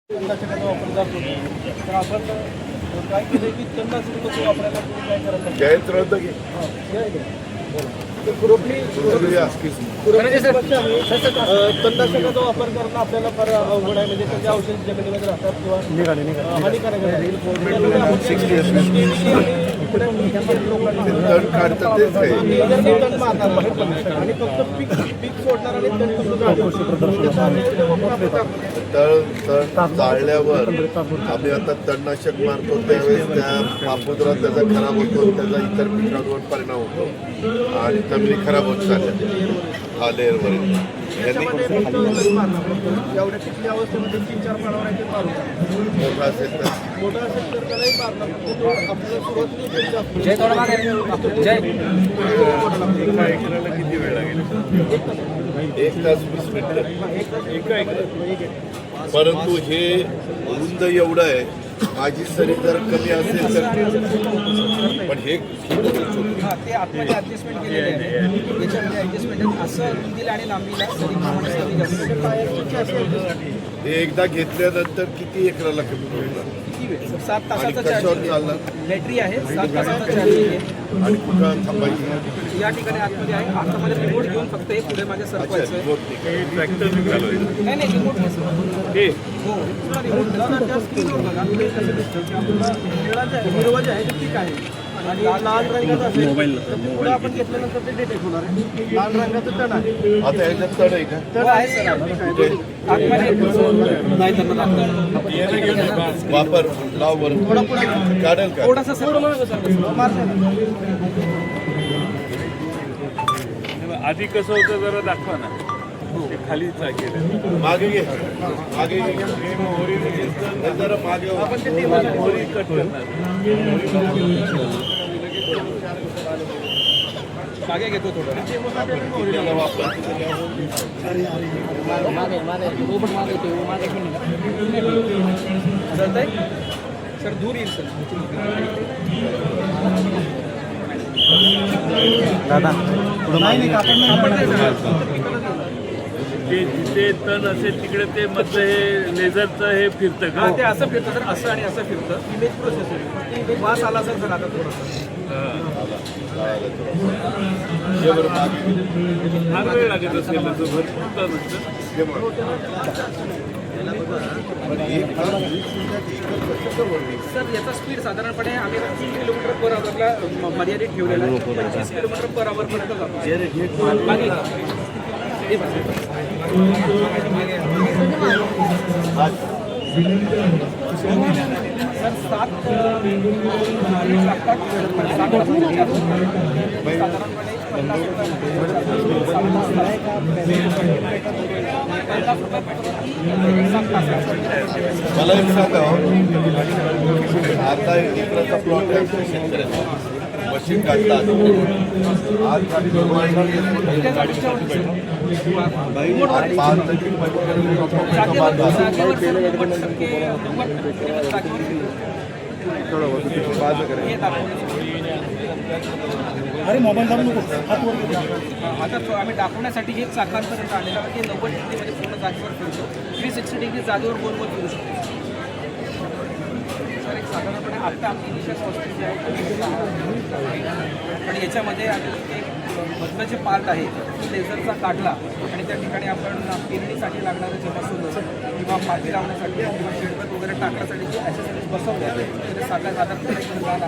तणनाशकाचा वापर जातो तर आपण काय केलं की तणनाशक कसं वापरायला काय करायला जयंत रद्द घे तणनाशकाचा वापर करणं आपल्याला फार अवघड आहे. म्हणजे त्याचे औषध जमिनीमध्ये राहतात किंवा हानिकारक आणि फक्त पीक सोडणार आणि तण जाळल्यावर आम्ही आता तणनाशक मारतो त्यावेळेस त्या पापुद्रा त्याचा खराब होतो, त्याचा इतर पिकांवर परिणाम होतो आणि जमिनी खराब होत चालल्या हा लेअरवरील. एवढ्या टिकली अवस्थेमध्ये 3-4 पाडावर मारू मोठा असेल तर मोठा असेल तर त्यालाही मारणार आपल्याला सुरुवात किती वेळ लागेल? 1 तास 20 मिनिटं. परंतु हे रुंद एवढं आहे, माझी सरी जर कमी असेल तर पण हे ते आतमध्ये ऍडजस्टमेंट केलेले आहे. याच्यामध्ये ऍडजस्टमेंट असं रुंदीला आणि लांबीला हे एकदा घेतल्यानंतर किती एकराला कमी पडणार? 7 तासाचा कशावर चालणार? बॅटरी आहे, 7 तासाचा चार्जिंग आहे. आणि कुठं थांबायची? या ठिकाणी आतमध्ये आहे. आतमध्ये रिमोट घेऊन फक्त हे पुढे माझ्या सरकवायचं आहे. ट्रॅक्टर नाही रिमोट नाही सर. हो रिमोट त्या स्क्रीनवर बघा ते कसं दिसतं की आपल्याला हिरवा जे आहे ते ठीक आहे आणि लाल रंगाचं असेल तर पुढे आपण घेतल्यानंतर ते डिटेक्ट होणार आहे. लाल रंगाचं तण आहे. आता याच्यात तण आहे का? तण आहे सर वापर लाव बरं काढेल का? थोडासा सर आधी कसं होतं जरा दाखवा ना. ते खालीच केलं मागे घे मागे घे जरा मागे हो. आपण ते मोहरी कट करणार. मागे घेतो थोडं त्याला वापर चालतंय सर दूर येईल सर दादा ते जिथे तण असेल तिकडे ते मधलं हे लेझरचं हे फिरतं का? ते असं फिरतं सर असं आणि असं फिरतं इमेज प्रोसेस आहे. वास आला सर आता थोडंसं फार वेळ लागत असेल त्याचं भरपूर तण असतं. सर याचा स्पीड साधारणपणे आम्ही 3 किलोमीटर पर आवरला मर्यादित ठेवलेला आहे. 25 किलोमीटर पर आवर पर्यंत जातो. सर 7 लागतात मला एक सांगा आता एकराचा प्लॉट आहे शेतकऱ्याचा मशीन काढतात आज गाडी अरे मोबाईल दाबू नको आता आम्ही दाखवण्यासाठी एक चाकांपर्यंत आलेला की 90 डिग्रीमध्ये पूर्ण जागेवर फिरतो. 360 डिग्री जागेवर गोल गोल फिरू शकतो. सर एक साधारणपणे आत्ता आमची दिशा संस्कृती आहे पण याच्यामध्ये एक मधलं जे पार्ट आहे तो लेझरचा काढला आणि त्या ठिकाणी आपण पेरणीसाठी लागणारं जे मसूल किंवा माती लावण्यासाठी किंवा शेडखत वगैरे टाकण्यासाठी जे ॲक्सेसरीज बसवले ते सगळ्या साधारणपणे झाला